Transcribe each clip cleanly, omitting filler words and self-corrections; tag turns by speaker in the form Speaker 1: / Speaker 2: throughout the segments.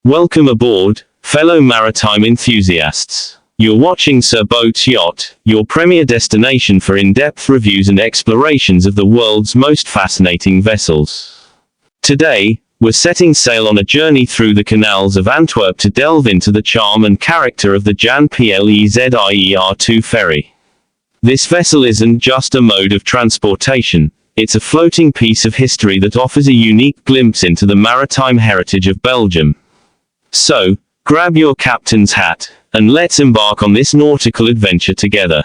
Speaker 1: Welcome aboard, fellow maritime enthusiasts. You're watching Sir Boats Yacht, your premier destination for in-depth reviews and explorations of the world's most fascinating vessels. Today, we're setting sail on a journey through the canals of Antwerp to delve into the charm and character of the JAN PLEZIER II ferry. This vessel isn't just a mode of transportation, it's a floating piece of history that offers a unique glimpse into the maritime heritage of Belgium. So, grab your captain's hat, and let's embark on this nautical adventure together.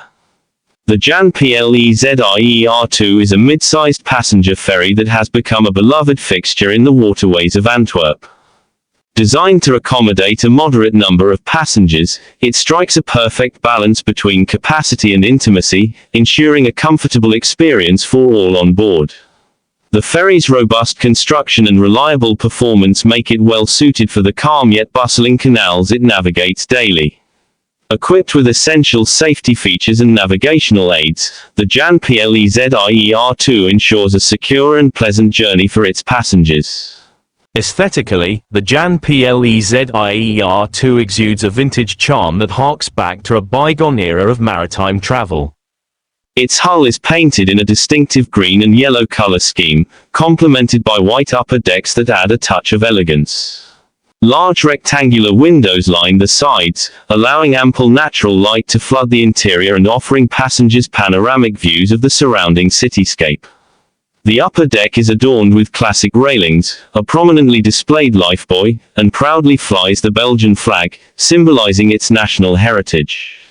Speaker 1: The JAN PLEZIER II is a mid-sized passenger ferry that has become a beloved fixture in the waterways of Antwerp. Designed to accommodate a moderate number of passengers, it strikes a perfect balance between capacity and intimacy, ensuring a comfortable experience for all on board. The ferry's robust construction and reliable performance make it well suited for the calm yet bustling canals it navigates daily. Equipped with essential safety features and navigational aids, the JAN PLEZIER II ensures a secure and pleasant journey for its passengers.
Speaker 2: Aesthetically, the JAN PLEZIER II exudes a vintage charm that harks back to a bygone era of maritime travel.
Speaker 1: Its hull is painted in a distinctive green and yellow color scheme, complemented by white upper decks that add a touch of elegance. Large rectangular windows line the sides, allowing ample natural light to flood the interior and offering passengers panoramic views of the surrounding cityscape. The upper deck is adorned with classic railings, a prominently displayed lifebuoy, and proudly flies the Belgian flag, symbolizing its national heritage.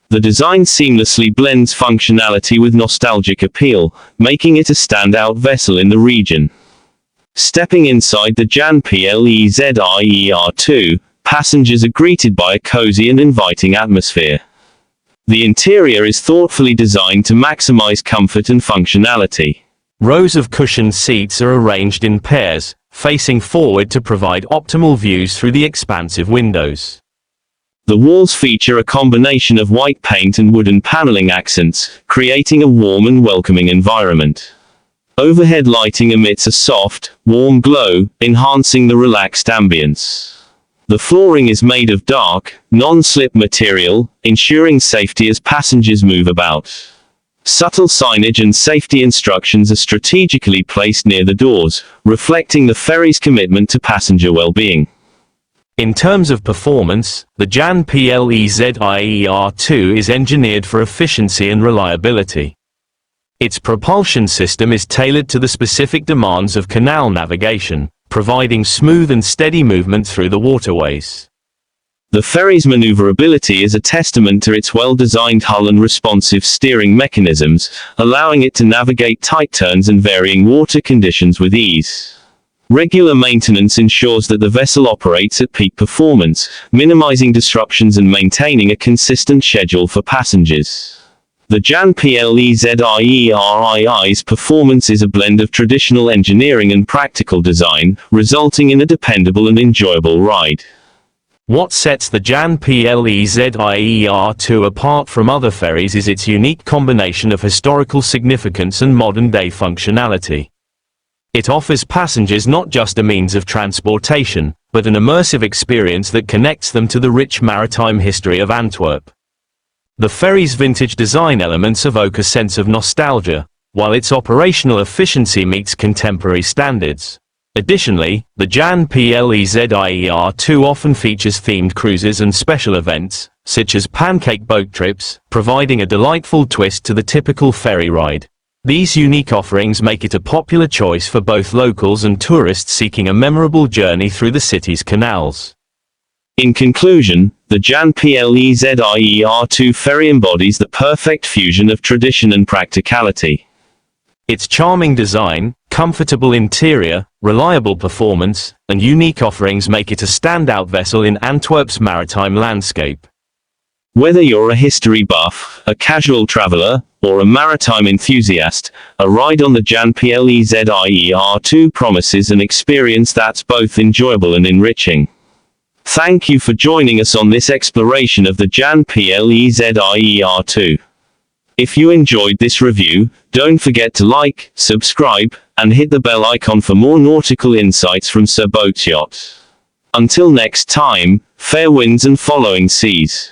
Speaker 1: The design seamlessly blends functionality with nostalgic appeal, making it a standout vessel in the region. Stepping inside the JAN PLEZIER II, passengers are greeted by a cozy and inviting atmosphere. The interior is thoughtfully designed to maximize comfort and functionality.
Speaker 2: Rows of cushioned seats are arranged in pairs, facing forward to provide optimal views through the expansive windows.
Speaker 1: The walls feature a combination of white paint and wooden paneling accents, creating a warm and welcoming environment. Overhead lighting emits a soft, warm glow, enhancing the relaxed ambience. The flooring is made of dark, non-slip material, ensuring safety as passengers move about. Subtle signage and safety instructions are strategically placed near the doors, reflecting the ferry's commitment to passenger well-being.
Speaker 2: In terms of performance, the JAN PLEZIER II is engineered for efficiency and reliability. Its propulsion system is tailored to the specific demands of canal navigation, providing smooth and steady movement through the waterways.
Speaker 1: The ferry's maneuverability is a testament to its well-designed hull and responsive steering mechanisms, allowing it to navigate tight turns and varying water conditions with ease. Regular maintenance ensures that the vessel operates at peak performance, minimizing disruptions and maintaining a consistent schedule for passengers. The JAN PLEZIER II's performance is a blend of traditional engineering and practical design, resulting in a dependable and enjoyable ride.
Speaker 2: What sets the JAN PLEZIER II apart from other ferries is its unique combination of historical significance and modern-day functionality. It offers passengers not just a means of transportation, but an immersive experience that connects them to the rich maritime history of Antwerp. The ferry's vintage design elements evoke a sense of nostalgia, while its operational efficiency meets contemporary standards. Additionally, the JAN PLEZIER II often features themed cruises and special events, such as pancake boat trips, providing a delightful twist to the typical ferry ride. These unique offerings make it a popular choice for both locals and tourists seeking a memorable journey through the city's canals.
Speaker 1: In conclusion, the JAN PLEZIER II ferry embodies the perfect fusion of tradition and practicality.
Speaker 2: Its charming design, comfortable interior, reliable performance, and unique offerings make it a standout vessel in Antwerp's maritime landscape.
Speaker 1: Whether you're a history buff, a casual traveler, or a maritime enthusiast, a ride on the JAN PLEZIER II promises an experience that's both enjoyable and enriching. Thank you for joining us on this exploration of the JAN PLEZIER II. If you enjoyed this review, don't forget to like, subscribe, and hit the bell icon for more nautical insights from Sir Boats Yacht. Until next time, fair winds and following seas.